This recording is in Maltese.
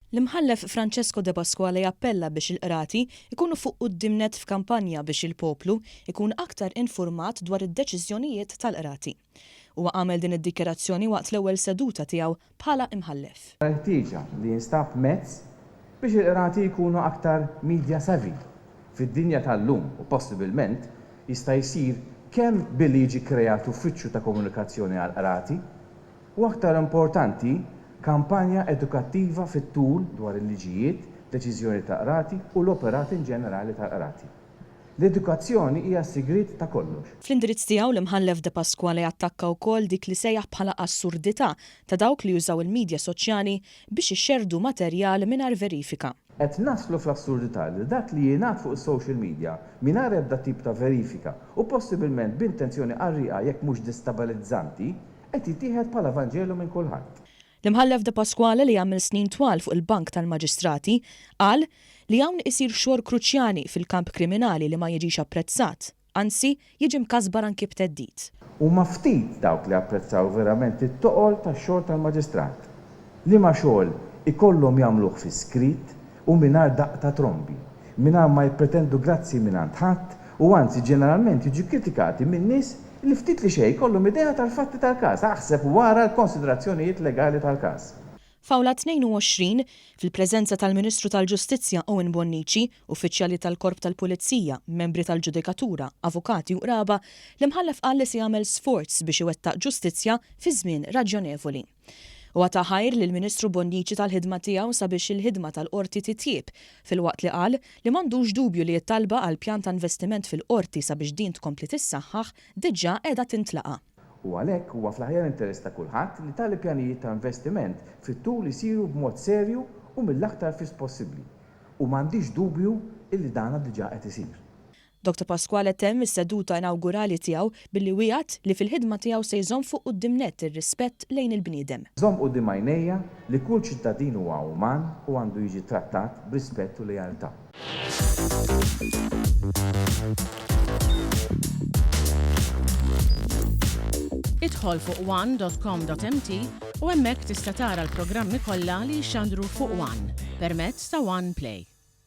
L-imħallef Francesco De Pasquale jappella biex il-qrati ikunu fuq quddiem-net f'kampanja biex il-poplu ikun aktar infurmat dwar id-deċiżjonijiet tal-qrati. Huwa għamel din id-dikjerazzjoni waqt l-ewwel seduta tiegħu bħala imħallef. Ħtieġa li jinstab mezz biex il-qrati jkunu aktar media savvy fid-dinja tal-lum u possibilment jista' jsir kemm billi jiġi kreat uffiċċju ta' komunikazzjoni għall-qrati u aktar importanti kampanja edukattiva fit-tul dwar il-liġijiet, deċiżjoni ta' qrati u l-operati in ġenerali ta' qrati. L-edukazzjoni hija s-sigriet ta' kollox. Fl-indirizz tiegħu l-imħallef De Pasquale attakka wkoll dik li sejjaħ bħala assurdità ta' dawk li jużaw il-medja soċjali biex ixxerdu materjal mingħajr verifika. Qed naslu fl-assurdità li dak li jingħad fuq is-social media mingħajr ebda tip ta' verifika u possibilment b'intenzjoni qarrieqa jekk mhux destabilizzanti qed jittieħed bħala Vanġelu minn kulħadd. L-imħallef De Pasquale li għamil snin twal fuq il-Bank tal-Maġistrati qal li hawn isir xogħol kruċjali fil-kamp kriminali li ma jiġix apprezzat, anzi jiġi mkasbar anki b'teddid. Huma ftit dawk li apprezzaw verament it-toqol tax-xogħol tal-Maġistrat. Li ma xogħol ikollhom jagħmluh fi skrit u mingħajr daqta trombi, mingħajr ma jippretendu grazzi mingħand ħadd u anzi ġeneralment jiġu kritikati minn nies li ftit li xejn kollhom idea tal-fatti tal-każ, aħseb wara l-konsiderazzjonijiet legali tal-każ. Fawla 22 fil-preżenza tal-Ministru tal-Ġustizzja Owen Bonnici, uffiċjali tal-Korp tal-Pulizija, membri tal-Ġudikatura, avukati u qraba, l-imħallef qal li se jagħmel sforz biex iwettaq ġustizzja fi żmien raġonevoli. U għata ħajr li l-Ministru Bonnici tal-ħidma tiegħu sabiex il-ħidma tal-qorti titjieb fil-waqt li qal li m'għandux dubju li jittalba għal pjan ta' investiment fil-qorti sabiex din tkompli tissaħħaħ diġà qiegħda tintlaqa'. U għalhekk huwa fl-aħjar interess ta' kulħadd li tali pjanijiet ta' investiment fit-tul isiru b'mod serju u mill-aktar fis possibbli. U m'għandix dubju illi dana diġà qed isir. Dr. Pasquale temm is-seduta inawgurali tiegħu billi wieħed li fil-ħidma tiegħu se jżomm fuq quddiem-net ir-rispett lejn il-bniedem. Żomm quddiem għajnejja li kull ċittadin huwa uman u għandu jiġi trattat b'rispett u lejalità. Idħol fuq one.com.mt u hemmhekk tista' tara l-programmi kollha li jxandru fuq One permezz ta' One Play.